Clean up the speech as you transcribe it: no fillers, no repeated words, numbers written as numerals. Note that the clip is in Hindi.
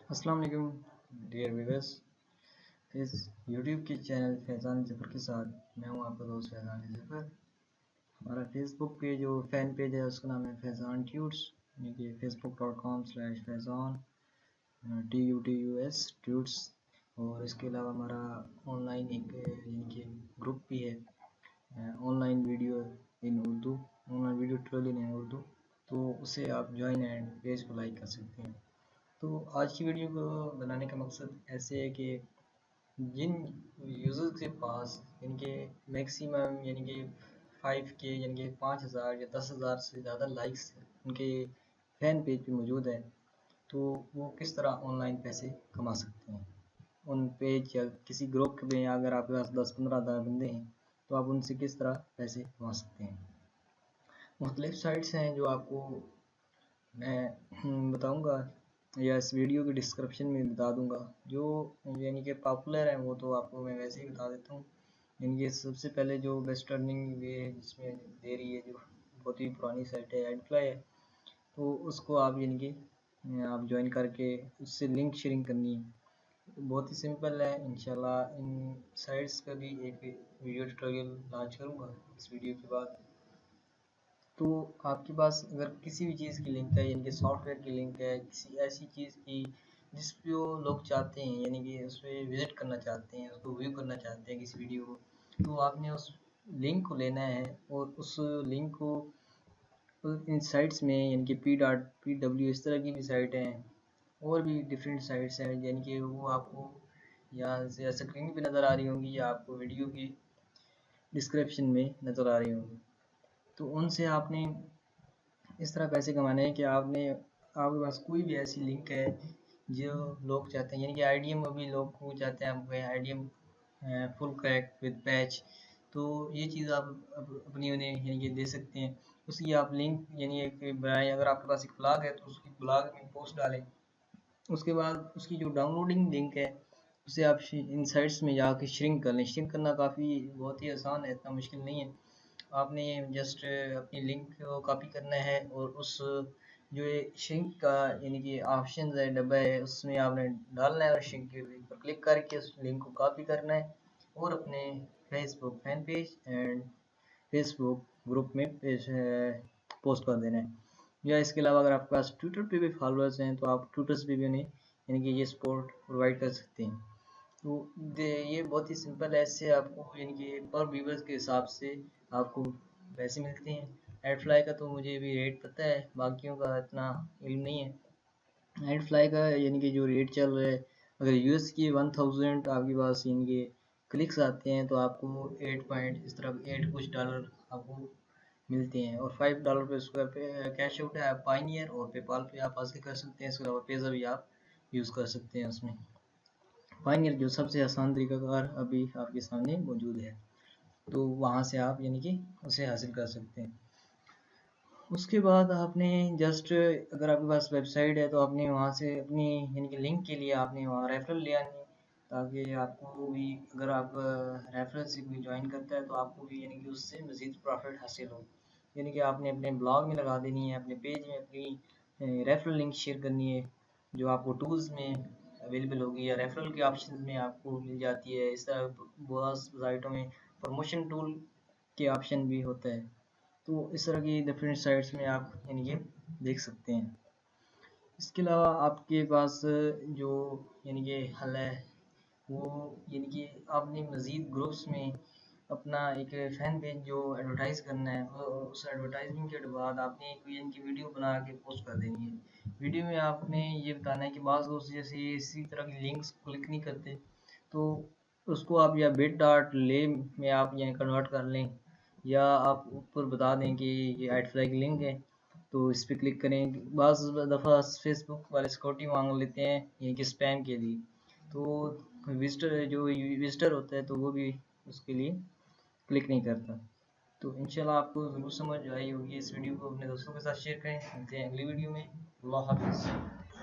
अस्सलाम वालेकुम डियर व्यूअर्स। इस यूट्यूब के चैनल फैज़ान ज़फ़र के साथ मैं हूं आपका दोस्त फैज़ान ज़फ़र। हमारा फेसबुक पे जो फ़ैन पेज है उसका नाम है फैज़ान ट्यूट्स, यानी कि facebook.com/फैज़ान TUTUS ट्यूट्स। और इसके अलावा हमारा ऑनलाइन एक यानी कि ग्रुप भी है, ऑनलाइन वीडियो इन उर्दू, ऑनलाइन वीडियो ट्यूटोरियल इन उर्दू। तो उसे आप ज्वाइन एंड पेज को लाइक कर सकते हैं। तो आज की वीडियो को बनाने का मकसद ऐसे है कि जिन यूज़र्स के पास इनके मैक्सिमम यानी कि 5K यानी कि 5,000 या 10,000 से ज़्यादा लाइक्स उनके फ़ैन पेज पे मौजूद है, तो वो किस तरह ऑनलाइन पैसे कमा सकते हैं। उन पेज या किसी ग्रुप में अगर आपके पास 10-15 हज़ार बंदे हैं तो आप उनसे किस तरह पैसे कमा सकते हैं। मुख्तलिफ साइट्स हैं जो आपको मैं बताऊंगा या इस वीडियो के डिस्क्रिप्शन में बता दूंगा। जो यानी कि पॉपुलर है वो तो आपको मैं वैसे ही बता देता हूँ। यानी कि सबसे पहले जो बेस्ट अर्निंग वे है जिसमें दे रही है, जो बहुत ही पुरानी साइट है, एडफ्लाई है, तो उसको आप यानी कि आप ज्वाइन करके उससे लिंक शेयरिंग करनी है। बहुत ही सिंपल है। इंशाल्लाह इन साइट्स का भी एक वीडियो ट्यूटोरियल लॉन्च करूँगा इस वीडियो के बाद। तो आपके पास अगर किसी भी चीज़ की लिंक है, यानी कि सॉफ्टवेयर की लिंक है, किसी ऐसी चीज़ की जिस पे वो लोग चाहते हैं, यानी कि उस पर विज़िट करना चाहते हैं, उसको व्यू करना चाहते हैं किसी वीडियो को, तो आपने उस लिंक को लेना है और उस लिंक को इन साइट्स में, यानी कि PW इस तरह की भी साइट हैं और भी डिफरेंट साइट्स हैं, यानी कि वो आपको यहाँ से स्क्रीन पे नज़र आ रही होंगी या आपको वीडियो की डिस्क्रिप्शन में नज़र आ रही होंगी। तो उनसे आपने इस तरह पैसे कमाने हैं कि आपके पास कोई भी ऐसी लिंक है जो लोग चाहते हैं, यानी कि आईडीएम अभी लोग को चाहते हैं आपको IDM full crack with patch. तो ये चीज़ आप अपनी उन्हें यानी कि दे सकते हैं। उसकी आप लिंक यानी एक बनाएं। अगर आपके पास एक ब्लॉग है तो उसकी ब्लॉग में पोस्ट डालें। उसके बाद उसकी जो डाउनलोडिंग लिंक है उसे आप इन साइट्स में जाके श्रिंक कर लें। श्रिंक करना काफ़ी बहुत ही आसान है, इतना मुश्किल नहीं है। आपने जस्ट अपनी लिंक को कॉपी करना है और उस जो ये श्रिंक का यानी कि ऑप्शन है, डब्बा है, उसमें आपने डालना है और श्रिंक के लिंक पर क्लिक करके उस लिंक को कॉपी करना है और अपने Facebook fan page and Facebook group में पोस्ट कर देना है। या इसके अलावा अगर आपके पास ट्विटर पे भी फॉलोअर्स हैं तो आप ट्विटर्स पे भी उन्हें यानी कि ये सपोर्ट प्रोवाइड कर सकते हैं। तो ये बहुत ही सिंपल है। इससे आपको यानी कि पर व्यूवर्स के हिसाब से आपको पैसे मिलते हैं। एडफ्लाई का तो मुझे भी रेट पता है, बाकियों का इतना इल्म नहीं है। एडफ्लाई का यानी कि जो रेट चल रहा है, अगर यूएस की 1000 आपके पास यानी कि क्लिक्स आते हैं तो आपको 8 पॉइंट इस तरह 8 कुछ डॉलर आपको मिलते हैं। और $5 पे उसका कैश आउट है। आप पाइनियर और पेपाल पे आप आगे कर सकते हैं। इसके अलावा पेज़ा भी आप यूज़ कर सकते हैं। उसमें पाइनियर जो सबसे आसान तरीकाकार अभी आपके सामने मौजूद है, तो वहाँ से आप यानी कि उसे हासिल कर सकते हैं। उसके बाद आपने जस्ट अगर आपके पास वेबसाइट है तो आपने वहाँ से अपनी यानी कि लिंक के लिए आपने वहाँ रेफरल ले आनी है, ताकि आपको भी अगर आप रेफरल से कोई ज्वाइन करता है तो आपको भी यानी कि उससे मज़ीद प्रॉफिट हासिल हो। यानी कि आपने अपने ब्लॉग में लगा देनी है, अपने पेज में अपनी रेफरल लिंक शेयर करनी है जो आपको टूल्स में अवेलेबल होगी या रेफरल के ऑप्शन में आपको मिल जाती है। इस तरह बहुत साइटों में प्रमोशन टूल के ऑप्शन भी होता है। तो इस तरह की डिफरेंट साइट्स में आप यानी कि देख सकते हैं। इसके अलावा आपके पास जो यानी कि हल है वो यानी कि आपने मज़ीद ग्रुप्स में अपना एक फ़ैन पेज जो एडवर्टाइज़ करना है, उस एडवर्टाइजमेंट के बाद आपने एक यानी कि वीडियो बना के पोस्ट कर देनी है। वीडियो में आपने ये बताना है कि बाज़ दोस्त जैसे इसी तरह की लिंक्स क्लिक नहीं करते, तो उसको आप या bit.ly में आप यहाँ कन्वर्ट कर लें, या आप ऊपर बता दें कि ये एडफ्लाई की लिंक है तो इस पर क्लिक करें। बाज़ दफ़ा फेसबुक वाले सिक्योरिटी मांग लेते हैं यानी कि स्पैम के लिए, तो विजिटर होता है तो वो भी उसके लिए क्लिक नहीं करता। तो इंशाल्लाह आपको ज़रूर समझ आई होगी। इस वीडियो को अपने दोस्तों के साथ शेयर करें। मिलते हैं अगली वीडियो में। अल्लाह हाफ़िज़।